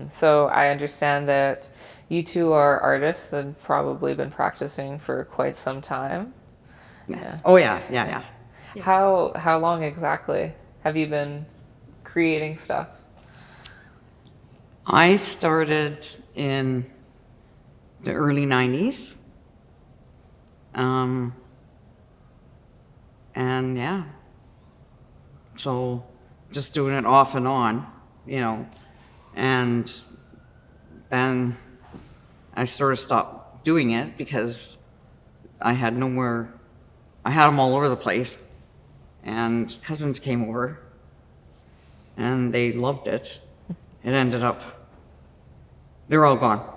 So I understand that you two are artists and probably been practicing for quite some time. Yes. Oh yeah, yeah, yeah. Yes. How long exactly have you been creating stuff? I started in the early 90s. And yeah, so just doing it off and on, you know, and then I sort of stopped doing it because I had nowhere, I had them all over the place, and cousins came over and they loved it. It ended up, they're all gone.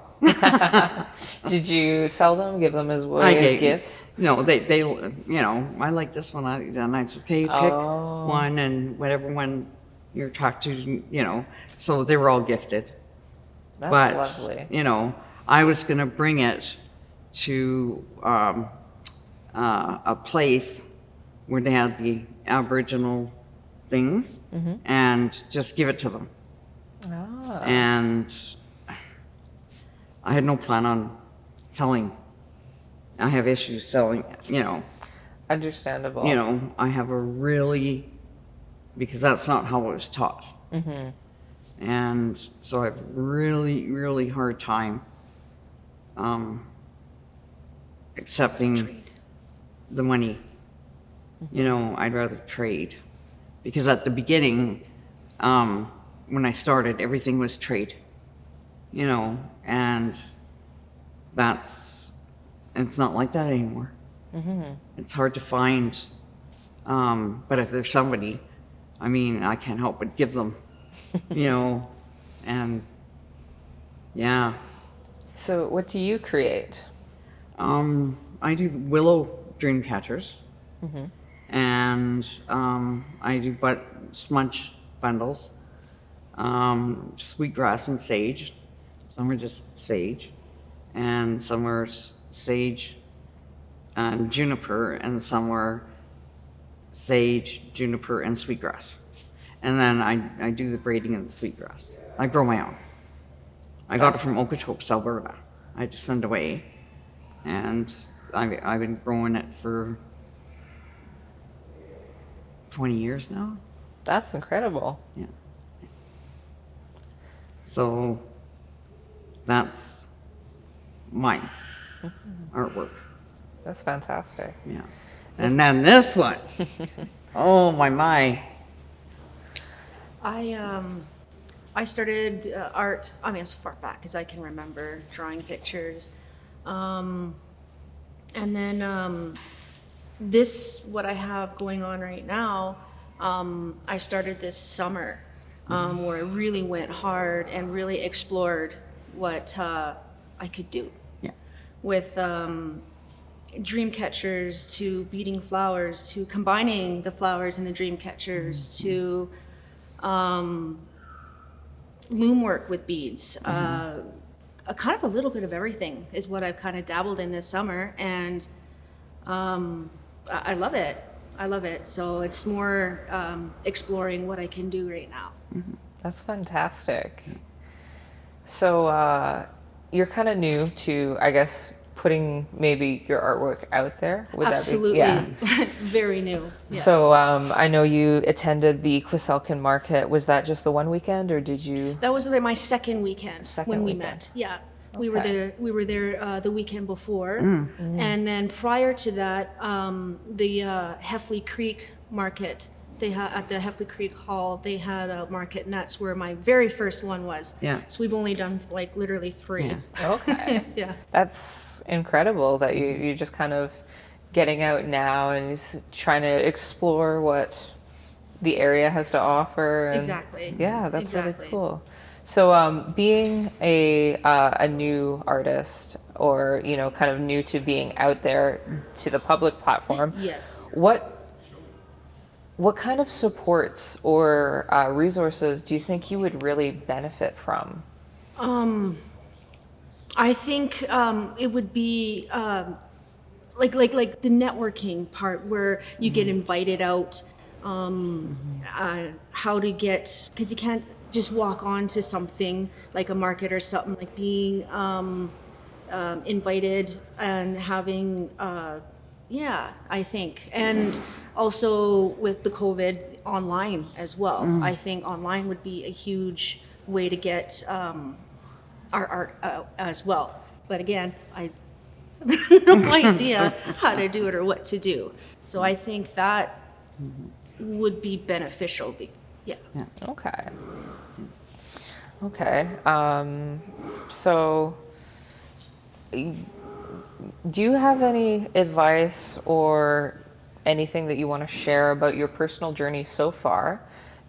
Did you sell them, give them as I away as gave, gifts? no, they, you know, I like this one. And I just, okay, pick Oh. one and whatever one you're attracted to, you know. So they were all gifted. That's But, lovely. you know, I was going to bring it to a place where they had the Aboriginal things and just give it to them. Ah. And I had no plan on selling. I have issues selling, you know. Understandable. You know, I have a really, because that's not how it was taught. And so I have a really, really hard time accepting the money. You know, I'd rather trade. Because at the beginning, when I started, everything was trade. You know, and it's not like that anymore. It's hard to find, but if there's somebody, I mean, I can't help but give them, you know, and yeah. So what do you create? I do the willow dream catchers, and I do smudge bundles, sweetgrass and sage. Some are just sage, and some are sage and juniper, and some were sage, juniper, and sweetgrass. And then I do the braiding of the sweetgrass. I grow my own. I got it from Okotoks, Alberta. I just send away, and I've been growing it for 20 years now. That's incredible. Yeah. So that's my artwork. That's fantastic. Yeah. And then this one. Oh my. I started art, I mean, as far back as I can remember, drawing pictures. And then what I have going on right now, I started this summer, where I really went hard and really explored what I could do. Yeah. With dream catchers, to beading flowers, to combining the flowers and the dream catchers, to loom work with beads. A kind of a little bit of everything is what I've kind of dabbled in this summer, and I love it. I love it. So it's more exploring what I can do right now. That's fantastic. So you're kind of new to, I guess, putting maybe your artwork out there. Would Absolutely. That be? Yeah. Very new. Yes. So I know you attended the Quiselkin market. Was that just the one weekend, or did you? That was my second weekend when we weekend. met. Yeah. We Okay. were there the weekend before, and then prior to that, the Heffley Creek market. At the Heffley Creek Hall, they had a market, and that's where my very first one was. Yeah. So we've only done like literally 3. Yeah. Okay. Yeah. That's incredible that you're just kind of getting out now and just trying to explore what the area has to offer. And Exactly. Yeah, that's Exactly. really cool. So being a new artist, or kind of new to being out there to the public platform, Yes. What kind of supports or resources do you think you would really benefit from? I think it would be like the networking part where you get invited out. How to get, because you can't just walk on to something like a market or something, like being invited and having, yeah, I think. And also with the COVID, online as well. I think online would be a huge way to get our art out as well. But again, I have no idea how to do it or what to do. So I think that would be beneficial. Yeah. Okay. Okay. So, do you have any advice or anything that you want to share about your personal journey so far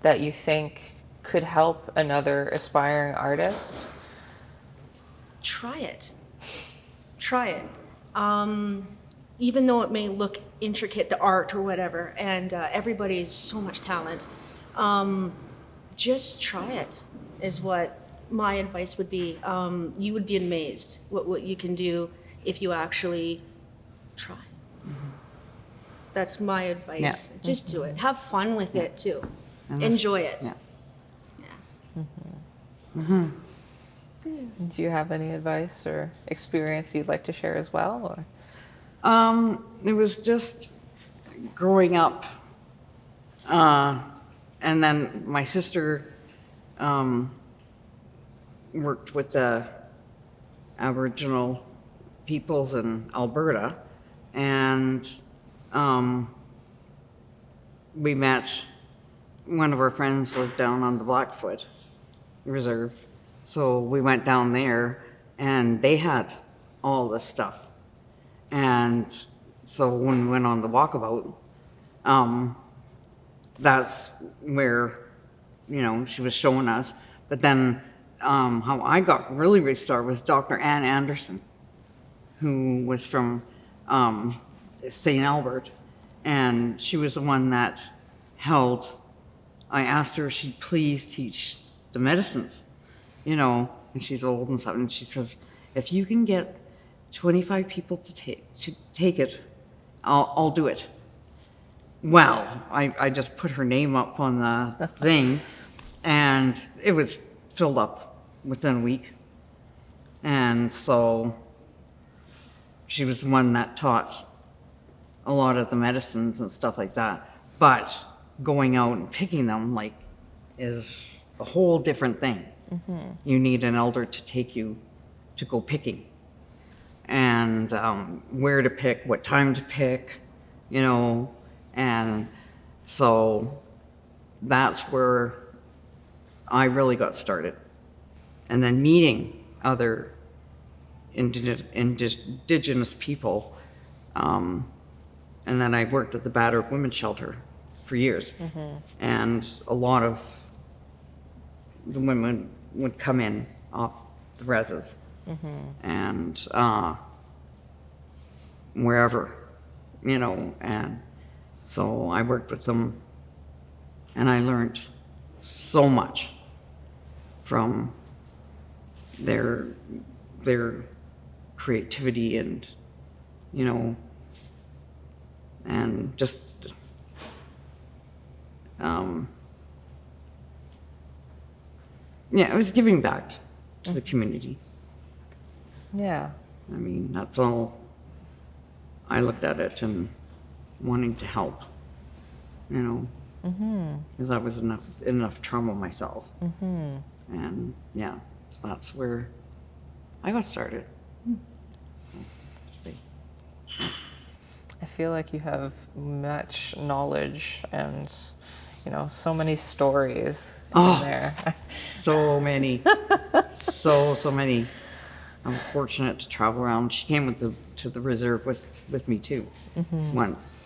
that you think could help another aspiring artist? Try it. Try it. Even though it may look intricate, the art or whatever, and everybody has so much talent, just try it, is what my advice would be. You would be amazed what you can do if you actually try. That's my advice. Yeah. Just do it. Have fun with it too. And that's- Enjoy it. yeah. Do you have any advice or experience you'd like to share as well? Or? It was just growing up, and then my sister worked with the Aboriginal peoples in Alberta, and we met. One of our friends lived down on the Blackfoot Reserve, so we went down there, and they had all this stuff. And so when we went on the walkabout, that's where, she was showing us. But then how I got really restarted was Dr. Ann Anderson, who was from St. Albert. And she was the one that I asked her if she'd please teach the medicines, and she's old and stuff. And she says, if you can get 25 people to take it, I'll do it. Well, I just put her name up on the thing, and it was filled up within a week. And so she was the one that taught a lot of the medicines and stuff like that. But going out and picking them is a whole different thing. You need an elder to take you to go picking. And where to pick, what time to pick, and so that's where I really got started. And then meeting other indigenous people, and then I worked at the battered women's shelter for years, and a lot of the women would come in off the reses. And wherever, and so I worked with them, and I learned so much from their creativity and and just it was giving back to the community. Yeah. I mean, that's all I looked at it, and wanting to help, because I was enough trauma myself. And so that's where I got started. See. I feel like you have much knowledge and, so many stories in there. So many, so many. I was fortunate to travel around. She came to the reserve with me too, once,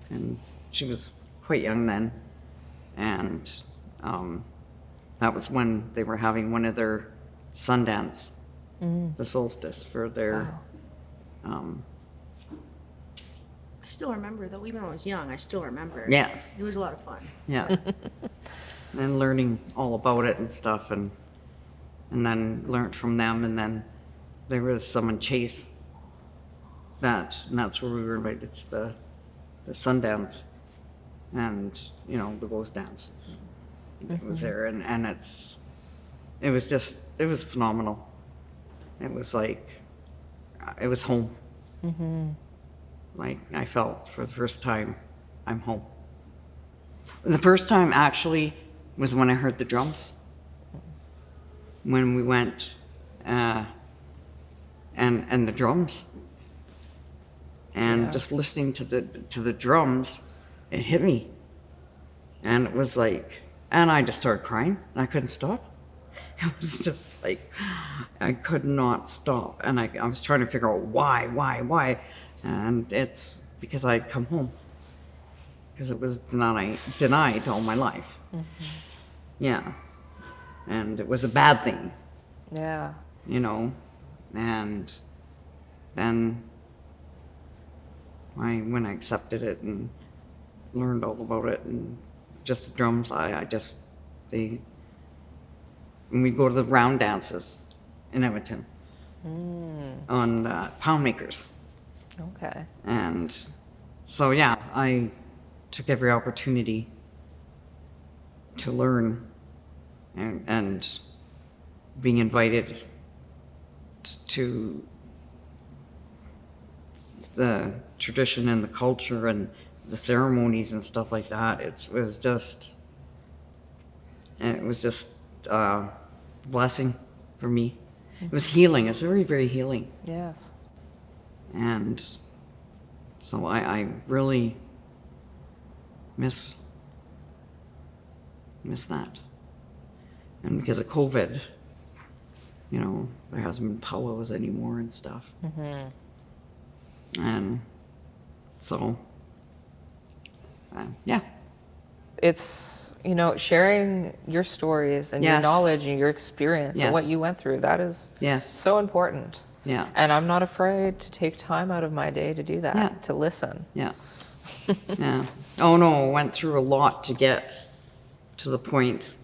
and she was quite young then, and that was when they were having one of their Sundance, the solstice for their. I still remember, though, even when I was young, I still remember. Yeah. It was a lot of fun. Yeah, and learning all about it and stuff, and then learned from them, and then there was someone Chase. And that's where we were invited to the Sundance, and the Ghost Dance. It was there, and it's it was phenomenal. It was like, it was home. Like I felt for the first time, I'm home. The first time actually was when I heard the drums. When we went, and the drums, and Yeah. just listening to the drums, it hit me, and it was like, and I just started crying, and I couldn't stop. It was just like, I could not stop, and I was trying to figure out why, and it's because I'd come home, because it was denied all my life. Yeah, and it was a bad thing, Yeah. you know, and then when I accepted it and learned all about it, and just the drums, when we go to the round dances in Edmonton on pound makers, Okay. and so yeah, I took every opportunity to learn, and being invited to the tradition and the culture and the ceremonies and stuff like that. It was just a blessing for me. It was healing. It was very, very healing. Yes. And so I really miss that. And because of COVID, you know, there hasn't been powwows anymore and stuff. And so, yeah. It's, you know, sharing your stories and your Yes. knowledge and your experience and what Yes. you went through. That is Yes. so important. Yeah. And I'm not afraid to take time out of my day to do that, Yeah. to listen. Yeah. Yeah. Oh no, went through a lot to get to the point.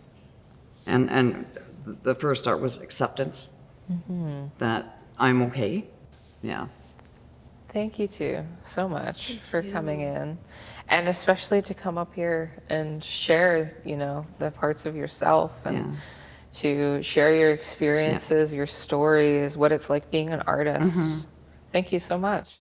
And the first start was acceptance that I'm okay. Yeah. Thank you too so much for coming in, and especially to come up here and share, you know, the parts of yourself and Yeah. to share your experiences, your stories, what it's like being an artist. Thank you so much.